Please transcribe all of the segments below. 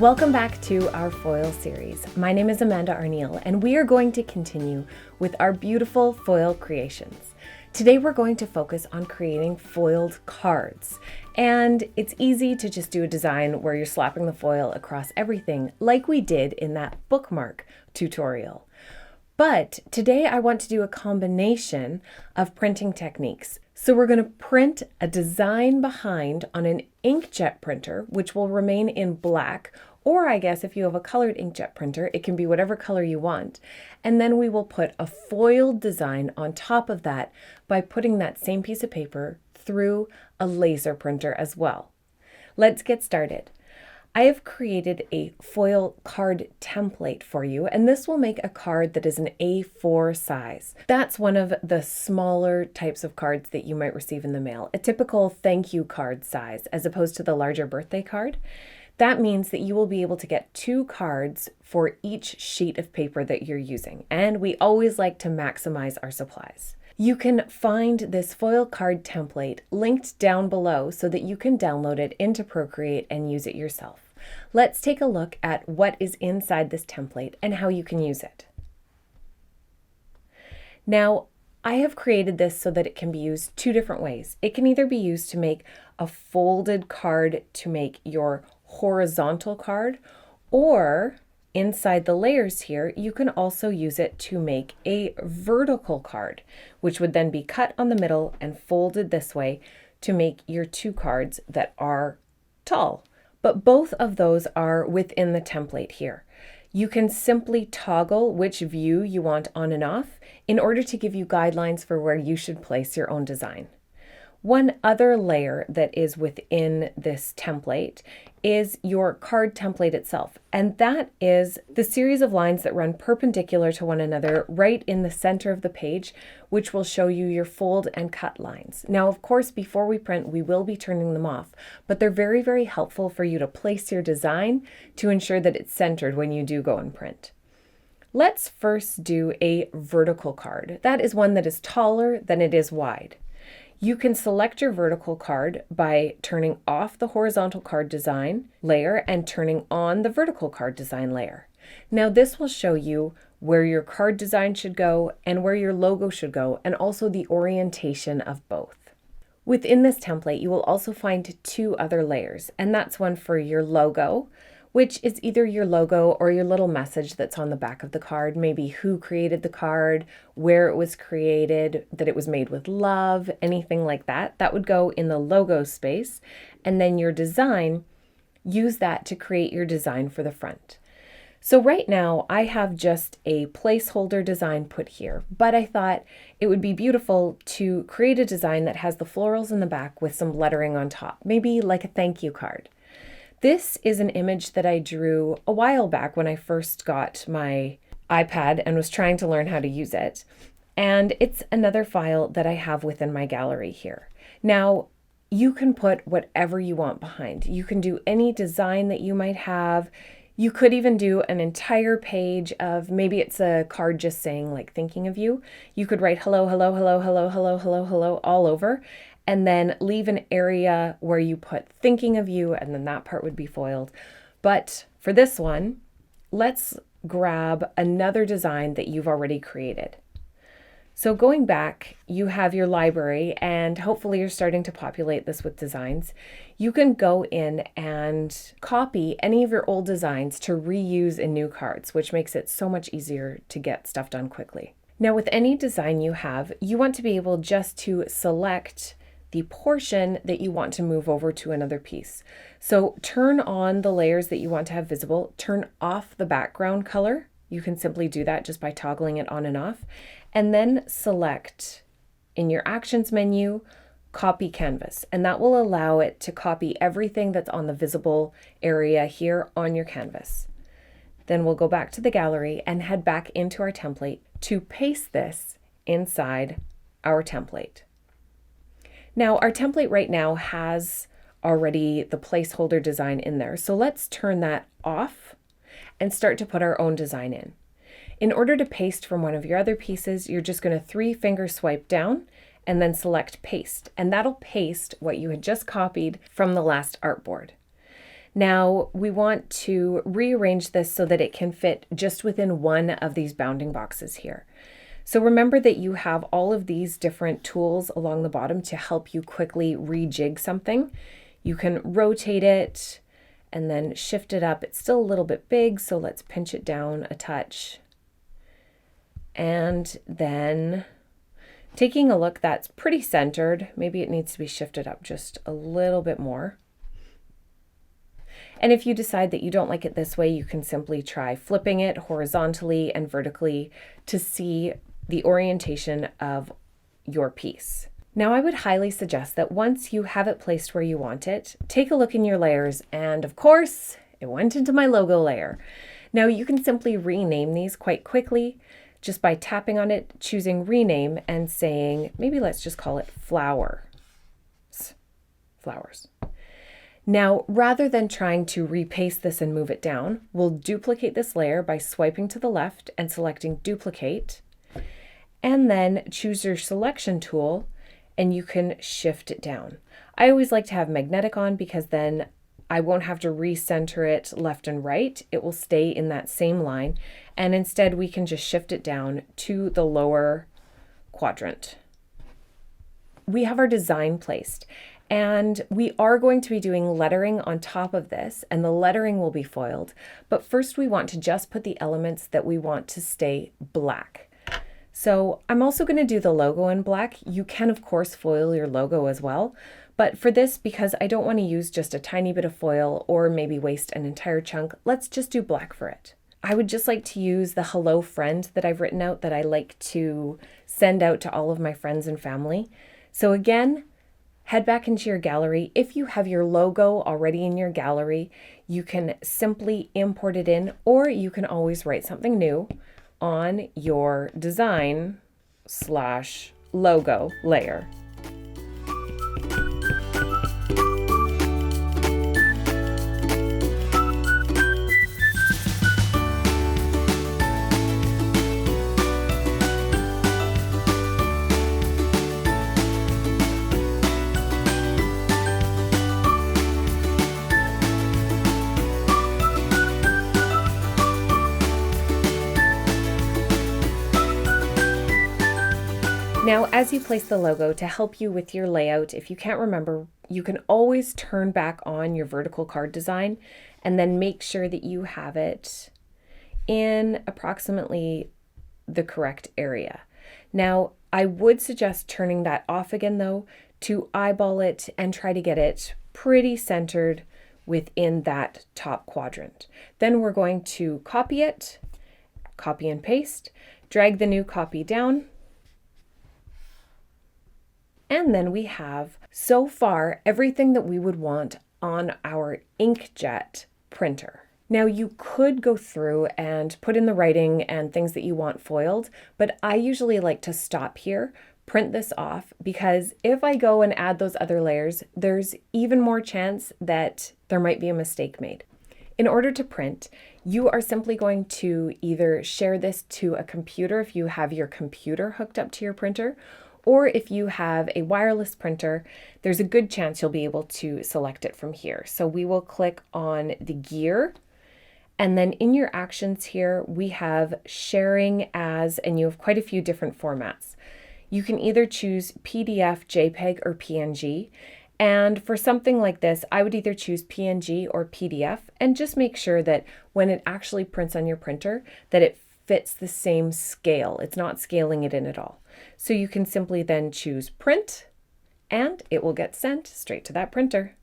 Welcome back to our foil series. My name is Amanda Arneill, and we are going to continue with our beautiful foil creations. Today we're going to focus on creating foiled cards. And it's easy to just do a design where you're slapping the foil across everything like we did in that bookmark tutorial. But today I want to do a combination of printing techniques. So we're going to print a design behind on an inkjet printer, which will remain in black, or I guess if you have a colored inkjet printer, it can be whatever color you want. And then we will put a foiled design on top of that by putting that same piece of paper through a laser printer as well. Let's get started. I have created a foil card template for you, and this will make a card that is an A4 size. That's one of the smaller types of cards that you might receive in the mail, a typical thank you card size, as opposed to the larger birthday card. That means that you will be able to get 2 cards for each sheet of paper that you're using, and we always like to maximize our supplies. You can find this foil card template linked down below so that you can download it into Procreate and use it yourself. Let's take a look at what is inside this template and how you can use it. Now, I have created this so that it can be used 2 different ways. It can either be used to make a folded card to make your horizontal card, or inside the layers here, you can also use it to make a vertical card, which would then be cut on the middle and folded this way to make your 2 cards that are tall. But both of those are within the template here. You can simply toggle which view you want on and off in order to give you guidelines for where you should place your own design. One other layer that is within this template is your card template itself, and that is the series of lines that run perpendicular to one another right in the center of the page, which will show you your fold and cut lines. Now, of course, before we print, we will be turning them off, but they're very, very helpful for you to place your design to ensure that it's centered when you do go and print. Let's first do a vertical card. That is one that is taller than it is wide. You can select your vertical card by turning off the horizontal card design layer and turning on the vertical card design layer. Now this will show you where your card design should go and where your logo should go, and also the orientation of both. Within this template, you will also find 2 other layers, and that's one for your logo, which is either your logo or your little message that's on the back of the card, maybe who created the card, where it was created, that it was made with love, anything like that. That would go in the logo space. And then your design, use that to create your design for the front. So right now I have just a placeholder design put here, but I thought it would be beautiful to create a design that has the florals in the back with some lettering on top, maybe like a thank you card. This is an image that I drew a while back when I first got my iPad and was trying to learn how to use it. And it's another file that I have within my gallery here. Now, you can put whatever you want behind. You can do any design that you might have. You could even do an entire page of, maybe it's a card just saying like thinking of you. You could write hello, hello, hello, hello, hello, hello, hello all over, and then leave an area where you put thinking of you, and then that part would be foiled. But for this one, let's grab another design that you've already created. So going back, you have your library, and hopefully you're starting to populate this with designs. You can go in and copy any of your old designs to reuse in new cards, which makes it so much easier to get stuff done quickly. Now, with any design you have, you want to be able just to select the portion that you want to move over to another piece. So turn on the layers that you want to have visible, turn off the background color. You can simply do that just by toggling it on and off, and then select in your actions menu, copy canvas, and that will allow it to copy everything that's on the visible area here on your canvas. Then we'll go back to the gallery and head back into our template to paste this inside our template. Now, our template right now has already the placeholder design in there, so let's turn that off and start to put our own design in. In order to paste from one of your other pieces, you're just going to 3-finger swipe down and then select paste, and that'll paste what you had just copied from the last artboard. Now we want to rearrange this so that it can fit just within one of these bounding boxes here. So remember that you have all of these different tools along the bottom to help you quickly rejig something. You can rotate it and then shift it up. It's still a little bit big, so let's pinch it down a touch. And then taking a look, that's pretty centered. Maybe it needs to be shifted up just a little bit more. And if you decide that you don't like it this way, you can simply try flipping it horizontally and vertically to see the orientation of your piece. Now I would highly suggest that once you have it placed where you want it, take a look in your layers, and of course, it went into my logo layer. Now you can simply rename these quite quickly just by tapping on it, choosing rename, and saying, maybe let's just call it flowers. Now, rather than trying to repaste this and move it down, we'll duplicate this layer by swiping to the left and selecting duplicate, and then choose your selection tool and you can shift it down. I always like to have magnetic on because then I won't have to recenter it left and right. It will stay in that same line, and instead we can just shift it down to the lower quadrant. We have our design placed, and we are going to be doing lettering on top of this, and the lettering will be foiled. But first we want to just put the elements that we want to stay black. So I'm also going to do the logo in black. You can of course foil your logo as well, but for this, because I don't want to use just a tiny bit of foil or maybe waste an entire chunk, let's just do black for it. I would just like to use the hello friend that I've written out that I like to send out to all of my friends and family. So again, head back into your gallery. If you have your logo already in your gallery, you can simply import it in, or you can always write something new on your design/logo layer. Now, as you place the logo, to help you with your layout, if you can't remember, you can always turn back on your vertical card design and then make sure that you have it in approximately the correct area. Now, I would suggest turning that off again though, to eyeball it and try to get it pretty centered within that top quadrant. Then we're going to copy it, copy and paste, drag the new copy down, and then we have, so far, everything that we would want on our inkjet printer. Now you could go through and put in the writing and things that you want foiled, but I usually like to stop here, print this off, because if I go and add those other layers, there's even more chance that there might be a mistake made. In order to print, you are simply going to either share this to a computer if you have your computer hooked up to your printer, or if you have a wireless printer, there's a good chance you'll be able to select it from here. So we will click on the gear, and then in your actions here, we have sharing as, and you have quite a few different formats. You can either choose PDF, JPEG, or PNG. And for something like this, I would either choose PNG or PDF, and just make sure that when it actually prints on your printer, that it fits the same scale. It's not scaling it in at all. So you can simply then choose print, and it will get sent straight to that printer.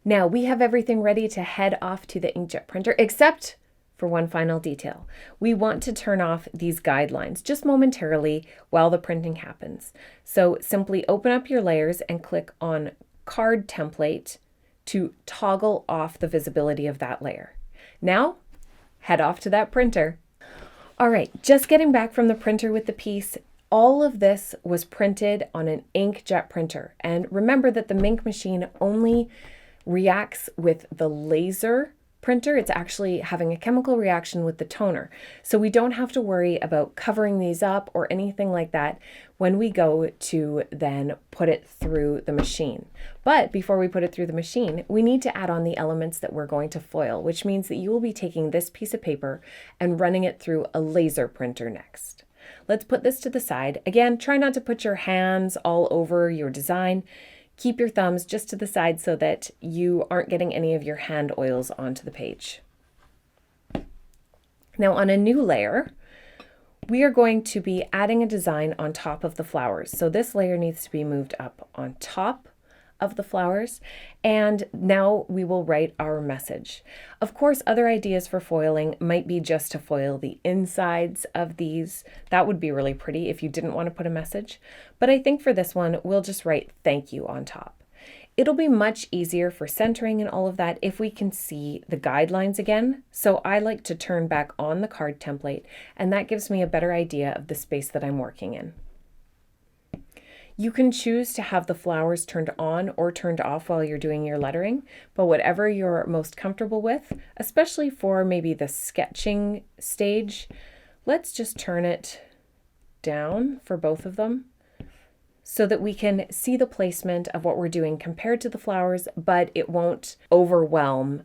Now we have everything ready to head off to the inkjet printer, except for one final detail. We want to turn off these guidelines just momentarily while the printing happens. So simply open up your layers and click on card template to toggle off the visibility of that layer. Now, head off to that printer. All right, just getting back from the printer with the piece. All of this was printed on an inkjet printer. And remember that the Mink machine only reacts with the laser printer, it's actually having a chemical reaction with the toner. So we don't have to worry about covering these up or anything like that when we go to then put it through the machine. But before we put it through the machine, we need to add on the elements that we're going to foil, which means that you will be taking this piece of paper and running it through a laser printer next. Let's put this to the side. Again, try not to put your hands all over your design. Keep your thumbs just to the side so that you aren't getting any of your hand oils onto the page. Now on a new layer, we are going to be adding a design on top of the flowers. So this layer needs to be moved up on top of the flowers, and now we will write our message. Of course, other ideas for foiling might be just to foil the insides of these. That would be really pretty if you didn't want to put a message, but I think for this one, we'll just write thank you on top. It'll be much easier for centering and all of that if we can see the guidelines again. So I like to turn back on the card template, and that gives me a better idea of the space that I'm working in. You can choose to have the flowers turned on or turned off while you're doing your lettering, but whatever you're most comfortable with, especially for maybe the sketching stage, let's just turn it down for both of them so that we can see the placement of what we're doing compared to the flowers, but it won't overwhelm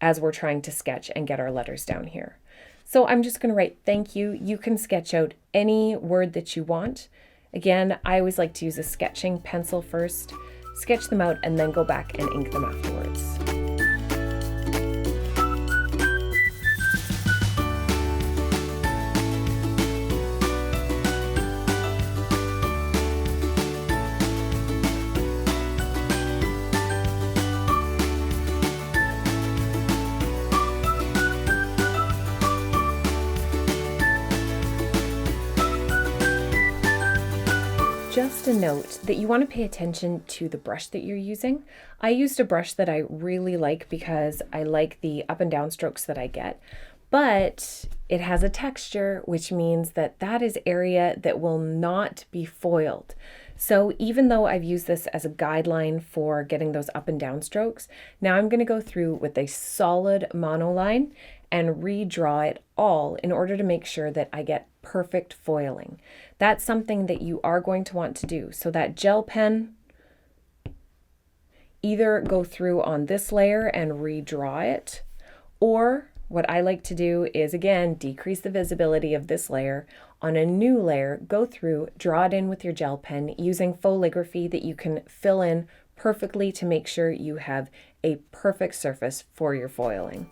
as we're trying to sketch and get our letters down here. So I'm just going to write thank you. You can sketch out any word that you want. Again, I always like to use a sketching pencil first, sketch them out, and then go back and ink them afterwards. Just a note that you want to pay attention to the brush that you're using. I used a brush that I really like because I like the up and down strokes that I get, but it has a texture, which means that that is area that will not be foiled. So even though I've used this as a guideline for getting those up and down strokes, now I'm going to go through with a solid monoline and redraw it all in order to make sure that I get perfect foiling. That's something that you are going to want to do. So that gel pen, either go through on this layer and redraw it, or what I like to do is, again, decrease the visibility of this layer. On a new layer, go through, draw it in with your gel pen using foligraphy that you can fill in perfectly to make sure you have a perfect surface for your foiling.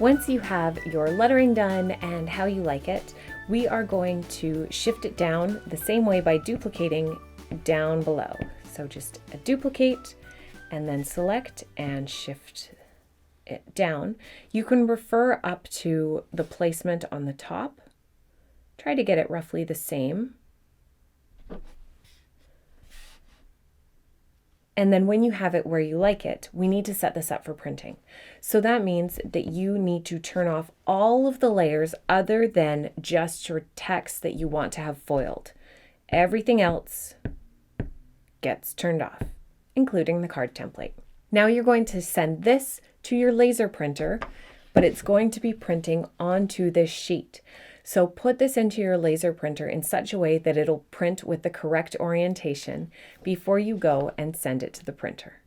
Once you have your lettering done and how you like it, we are going to shift it down the same way by duplicating down below. So just a duplicate and then select and shift it down. You can refer up to the placement on the top. Try to get it roughly the same. And then when you have it where you like it, we need to set this up for printing. So that means that you need to turn off all of the layers other than just your text that you want to have foiled. Everything else gets turned off, including the card template. Now you're going to send this to your laser printer, but it's going to be printing onto this sheet. So put this into your laser printer in such a way that it'll print with the correct orientation before you go and send it to the printer.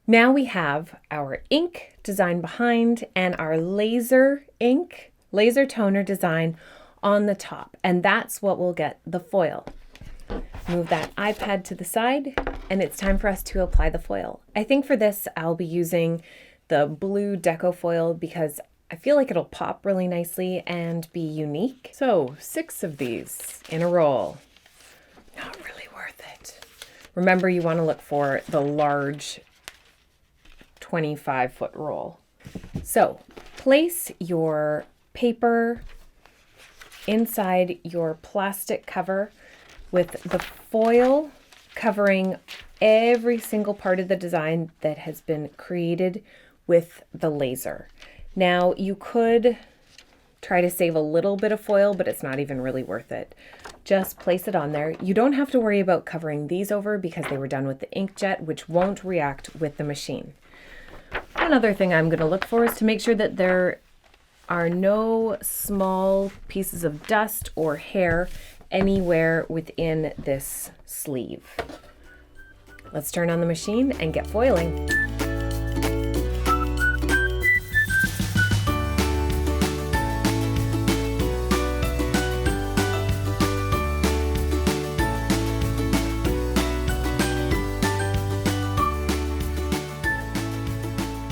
Now we have our ink design behind and our laser ink, laser toner design on the top, and that's what will get the foil. Move that iPad to the side, and it's time for us to apply the foil. I think for this, I'll be using the blue deco foil because I feel like it'll pop really nicely and be unique. So 6 of these in a roll. Not really worth it. Remember, you want to look for the large 25-foot roll. So place your paper inside your plastic cover with the foil covering every single part of the design that has been created with the laser. Now you could try to save a little bit of foil, but it's not even really worth it. Just place it on there. You don't have to worry about covering these over because they were done with the inkjet, which won't react with the machine. One other thing I'm going to look for is to make sure that there are no small pieces of dust or hair anywhere within this sleeve. Let's turn on the machine and get foiling.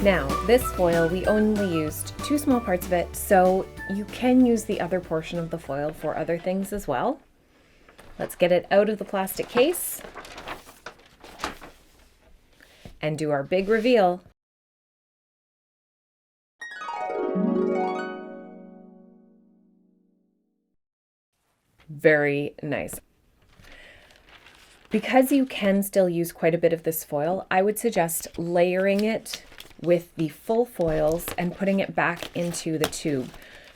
Now, this foil, we only used 2 small parts of it, so you can use the other portion of the foil for other things as well. Let's get it out of the plastic case and do our big reveal. Very nice. Because you can still use quite a bit of this foil, I would suggest layering it with the full foils and putting it back into the tube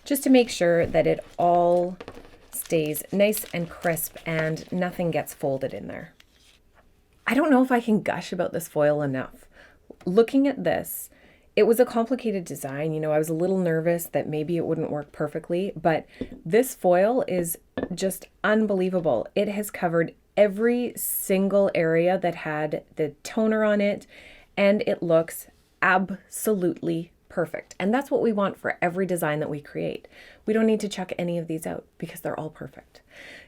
just to make sure that it all stays nice and crisp and nothing gets folded in there. I don't know if I can gush about this foil enough. Looking at this, it was a complicated design. You know, I was a little nervous that maybe it wouldn't work perfectly, but this foil is just unbelievable. It has covered every single area that had the toner on it, and it looks absolutely perfect. And that's what we want for every design that we create. We don't need to chuck any of these out because they're all perfect.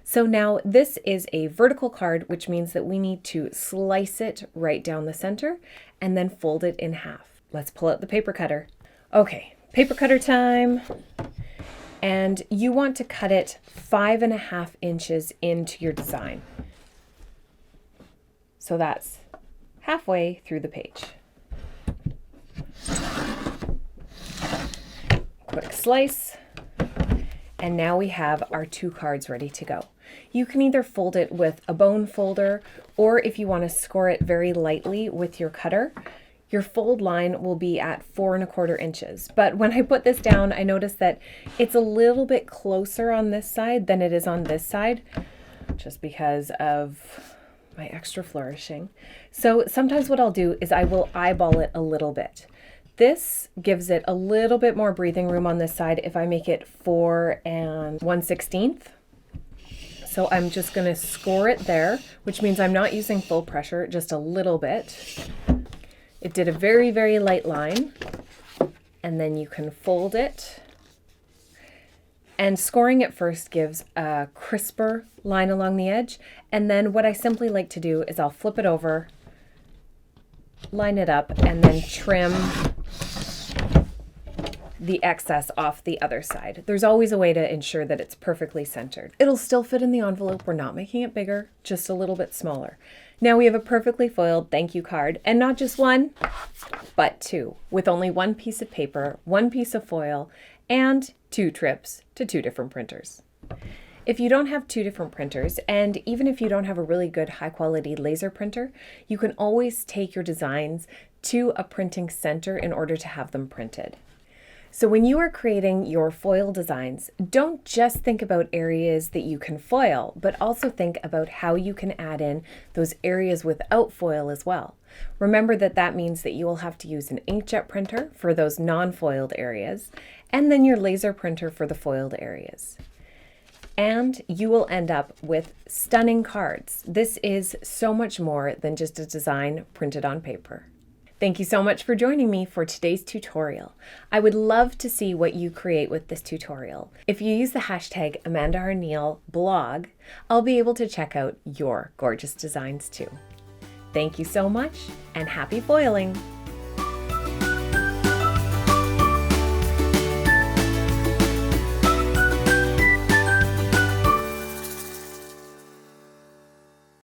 So now this is a vertical card, which means that we need to slice it right down the center and then fold it in half. Let's pull out the paper cutter. Okay, paper cutter time. And you want to cut it 5.5 inches into your design. So that's halfway through the page. Quick slice. And now we have our 2 cards ready to go. You can either fold it with a bone folder, or if you want to score it very lightly with your cutter, your fold line will be at 4.25 inches. But when I put this down, I noticed that it's a little bit closer on this side than it is on this side, just because of my extra flourishing. So sometimes what I'll do is I will eyeball it a little bit. This gives it a little bit more breathing room on this side if I make it 4 1/16. So I'm just going to score it there, which means I'm not using full pressure, just a little bit. It did a very, very light line, and then you can fold it. And scoring it first gives a crisper line along the edge. And then what I simply like to do is I'll flip it over, line it up, and then trim the excess off the other side. There's always a way to ensure that it's perfectly centered. It'll still fit in the envelope. We're not making it bigger, just a little bit smaller. Now we have a perfectly foiled thank you card, and not just one, but 2, with only 1 piece of paper, 1 piece of foil, and 2 trips to 2 different printers. If you don't have two different printers, and even if you don't have a really good high quality laser printer, you can always take your designs to a printing center in order to have them printed. So when you are creating your foil designs, don't just think about areas that you can foil, but also think about how you can add in those areas without foil as well. Remember that that means that you will have to use an inkjet printer for those non-foiled areas, and then your laser printer for the foiled areas. And you will end up with stunning cards. This is so much more than just a design printed on paper. Thank you so much for joining me for today's tutorial. I would love to see what you create with this tutorial. If you use the hashtag #AmandaArneill blog, I'll be able to check out your gorgeous designs too. Thank you so much, and happy foiling!